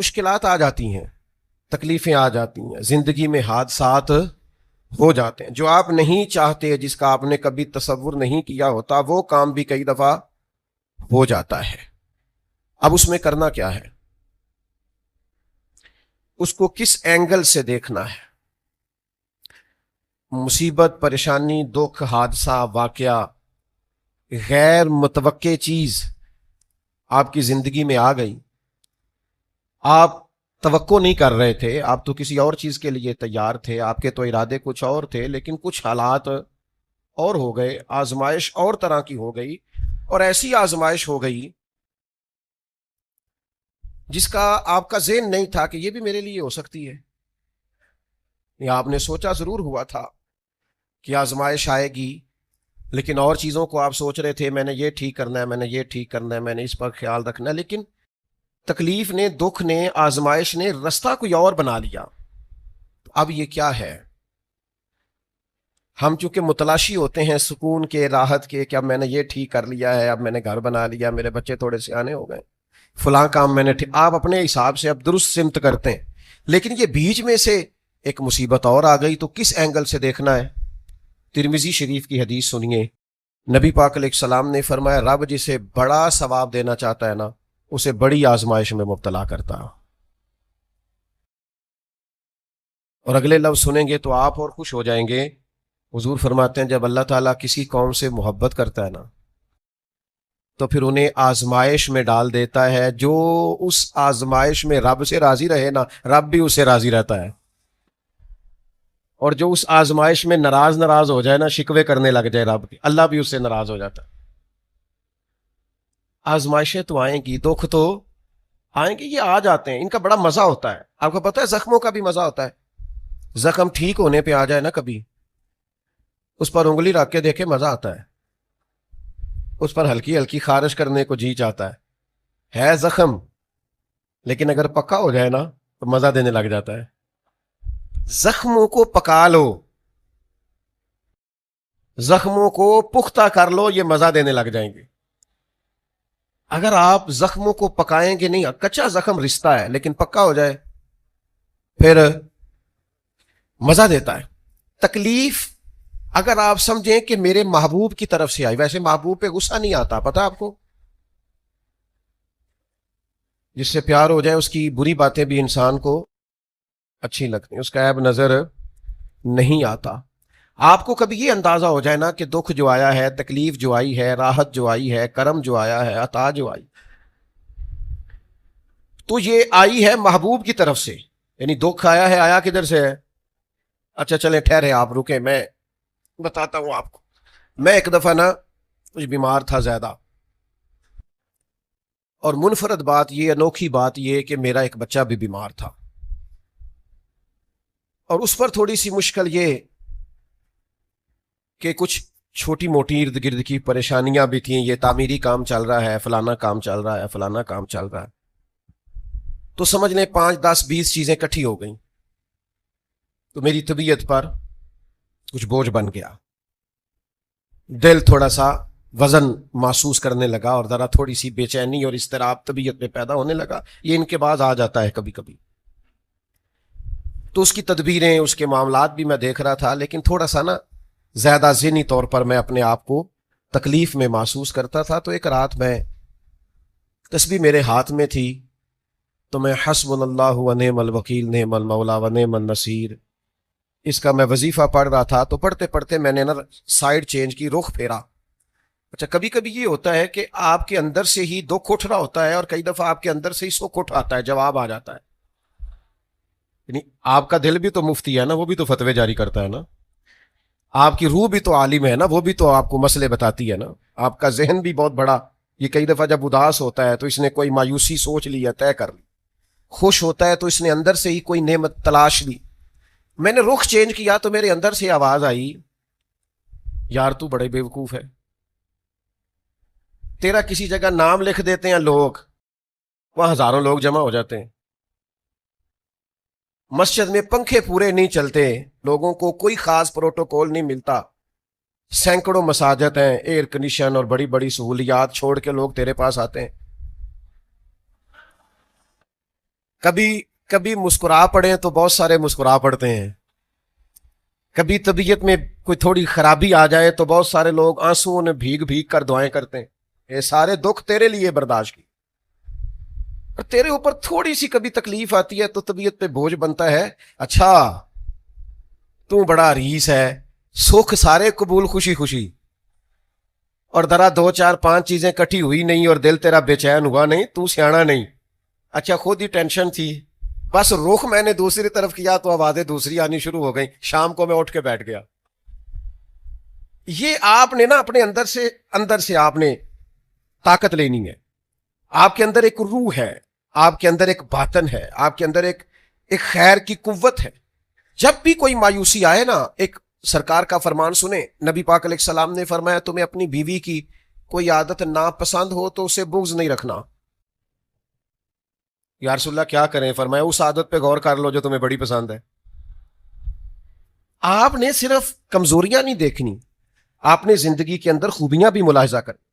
مشکلات آ جاتی ہیں، تکلیفیں آ جاتی ہیں، زندگی میں حادثات ہو جاتے ہیں جو آپ نہیں چاہتے، جس کا آپ نے کبھی تصور نہیں کیا ہوتا، وہ کام بھی کئی دفعہ ہو جاتا ہے۔ اب اس میں کرنا کیا ہے؟ اس کو کس اینگل سے دیکھنا ہے؟ مصیبت، پریشانی، دکھ، حادثہ، واقعہ، غیر متوقع چیز آپ کی زندگی میں آ گئی، آپ توقع نہیں کر رہے تھے، آپ تو کسی اور چیز کے لیے تیار تھے، آپ کے تو ارادے کچھ اور تھے، لیکن کچھ حالات اور ہو گئے، آزمائش اور طرح کی ہو گئی، اور ایسی آزمائش ہو گئی جس کا آپ کا ذہن نہیں تھا کہ یہ بھی میرے لیے ہو سکتی ہے۔ یا آپ نے سوچا ضرور ہوا تھا کہ آزمائش آئے گی، لیکن اور چیزوں کو آپ سوچ رہے تھے، میں نے یہ ٹھیک کرنا ہے، میں نے یہ ٹھیک کرنا ہے، میں نے اس پر خیال رکھنا ہے، لیکن تکلیف نے، دکھ نے، آزمائش نے رستہ کوئی اور بنا لیا۔ اب یہ کیا ہے؟ ہم چونکہ متلاشی ہوتے ہیں سکون کے، راحت کے، کہ اب میں نے یہ ٹھیک کر لیا ہے، اب میں نے گھر بنا لیا، میرے بچے تھوڑے سیانے ہو گئے، فلاں کام میں نے آپ اپنے حساب سے اب درست سمت کرتے ہیں، لیکن یہ بیچ میں سے ایک مصیبت اور آ گئی، تو کس اینگل سے دیکھنا ہے؟ ترمذی شریف کی حدیث سنیے، نبی پاک علیہ السلام نے فرمایا، رب جسے بڑا ثواب دینا چاہتا ہے نا، اسے بڑی آزمائش میں مبتلا کرتا۔ اور اگلے لفظ سنیں گے تو آپ اور خوش ہو جائیں گے۔ حضور فرماتے ہیں جب اللہ تعالیٰ کسی قوم سے محبت کرتا ہے نا، تو پھر انہیں آزمائش میں ڈال دیتا ہے، جو اس آزمائش میں رب سے راضی رہے نا، رب بھی اس سے راضی رہتا ہے، اور جو اس آزمائش میں ناراض ہو جائے نا، شکوے کرنے لگ جائے رب کی، اللہ بھی اس سے ناراض ہو جاتا ہے۔ آزمائشیں تو آئیں گی، دکھ تو آئیں گے، یہ آ جاتے ہیں، ان کا بڑا مزہ ہوتا ہے۔ آپ کو پتہ ہے زخموں کا بھی مزہ ہوتا ہے، زخم ٹھیک ہونے پہ آ جائے نا، کبھی اس پر انگلی رکھ کے دیکھے، مزہ آتا ہے، اس پر ہلکی ہلکی خارش کرنے کو جی چاہتا ہے زخم، لیکن اگر پکا ہو جائے نا تو مزہ دینے لگ جاتا ہے۔ زخموں کو پکا لو، زخموں کو پختہ کر لو، یہ مزہ دینے لگ جائیں گے۔ اگر آپ زخموں کو پکائیں گے نہیں، کچا زخم رشتہ ہے، لیکن پکا ہو جائے پھر مزہ دیتا ہے۔ تکلیف اگر آپ سمجھیں کہ میرے محبوب کی طرف سے آئی، ویسے محبوب پہ غصہ نہیں آتا، پتہ آپ کو، جس سے پیار ہو جائے اس کی بری باتیں بھی انسان کو اچھی لگتی ہیں، اس کا عیب نظر نہیں آتا۔ آپ کو کبھی یہ اندازہ ہو جائے نا کہ دکھ جو آیا ہے، تکلیف جو آئی ہے، راحت جو آئی ہے، کرم جو آیا ہے، عطا جو آئی، تو یہ آئی ہے محبوب کی طرف سے، یعنی دکھ آیا ہے، آیا کدھر سے ہے؟ اچھا چلیں ٹھہرے، آپ رکیں، میں بتاتا ہوں آپ کو۔ میں ایک دفعہ نا کچھ بیمار تھا زیادہ، اور منفرد بات یہ، انوکھی بات یہ کہ میرا ایک بچہ بھی بیمار تھا، اور اس پر تھوڑی سی مشکل یہ کہ کچھ چھوٹی موٹی ارد گرد کی پریشانیاں بھی تھیں، یہ تعمیری کام چل رہا ہے، فلانا کام چل رہا ہے، فلانا کام چل رہا ہے، تو سمجھ لیں 5 10 20 چیزیں کٹھی ہو گئیں، تو میری طبیعت پر کچھ بوجھ بن گیا، دل تھوڑا سا وزن محسوس کرنے لگا، اور ذرا تھوڑی سی بے چینی اور اضطراب طبیعت میں پیدا ہونے لگا۔ یہ ان کے بعد آ جاتا ہے کبھی کبھی، تو اس کی تدبیریں، اس کے معاملات بھی میں دیکھ رہا تھا، لیکن تھوڑا سا نا زیادہ ذہنی طور پر میں اپنے آپ کو تکلیف میں محسوس کرتا تھا۔ تو ایک رات میں تسبیح میرے ہاتھ میں تھی، تو میں حسبنا اللہ و نعم الوکیل، نعم المولا و نعم النصیر، اس کا میں وظیفہ پڑھ رہا تھا۔ تو پڑھتے پڑھتے میں نے نا سائیڈ چینج کی، رخ پھیرا۔ اچھا کبھی کبھی یہ ہوتا ہے کہ آپ کے اندر سے ہی دکھ اٹھ رہا ہوتا ہے، اور کئی دفعہ آپ کے اندر سے ہی سکھ اٹھ آتا ہے، جواب آ جاتا ہے، یعنی آپ کا دل بھی تو مفتی ہے نا، وہ بھی تو فتوے جاری کرتا ہے نا، آپ کی روح بھی تو عالم ہے نا، وہ بھی تو آپ کو مسئلے بتاتی ہے نا، آپ کا ذہن بھی بہت بڑا، یہ کئی دفعہ جب اداس ہوتا ہے تو اس نے کوئی مایوسی سوچ لی ہے، طے کر لی، خوش ہوتا ہے تو اس نے اندر سے ہی کوئی نعمت تلاش لی۔ میں نے رخ چینج کیا تو میرے اندر سے آواز آئی، یار تو بڑے بیوقوف ہے، تیرا کسی جگہ نام لکھ دیتے ہیں لوگ، وہاں ہزاروں لوگ جمع ہو جاتے ہیں، مسجد میں پنکھے پورے نہیں چلتے، لوگوں کو کوئی خاص پروٹوکول نہیں ملتا، سینکڑوں مساجد ہیں، ایئر کنڈیشن اور بڑی بڑی سہولیات چھوڑ کے لوگ تیرے پاس آتے ہیں۔ کبھی کبھی مسکرا پڑیں تو بہت سارے مسکرا پڑتے ہیں، کبھی طبیعت میں کوئی تھوڑی خرابی آ جائے تو بہت سارے لوگ آنسوؤں نے بھیگ بھیگ کر دعائیں کرتے ہیں، یہ سارے دکھ تیرے لیے برداشت کی. اور تیرے اوپر تھوڑی سی کبھی تکلیف آتی ہے تو طبیعت پہ بوجھ بنتا ہے، اچھا تو بڑا ریس ہے، سکھ سارے قبول خوشی خوشی، اور ذرا 2 4 5 چیزیں کٹھی ہوئی نہیں اور دل تیرا بے چین ہوا نہیں، تو سیانا نہیں. اچھا خود ہی ٹینشن تھی، بس رخ میں نے دوسری طرف کیا تو آوازیں دوسری آنی شروع ہو گئیں، شام کو میں اٹھ کے بیٹھ گیا. یہ آپ نے نا اپنے اندر سے آپ نے طاقت لینی ہے. آپ کے اندر ایک روح ہے، آپ کے اندر ایک باطن ہے، آپ کے اندر ایک خیر کی قوت ہے. جب بھی کوئی مایوسی آئے نا، ایک سرکار کا فرمان سنیں، نبی پاک علیہ السلام نے فرمایا تمہیں اپنی بیوی کی کوئی عادت ناپسند ہو تو اسے بغض نہیں رکھنا. یا رسول اللہ کیا کریں؟ فرمایا اس عادت پہ غور کر لو جو تمہیں بڑی پسند ہے. آپ نے صرف کمزوریاں نہیں دیکھنی، آپ نے زندگی کے اندر خوبیاں بھی ملاحظہ کرنی.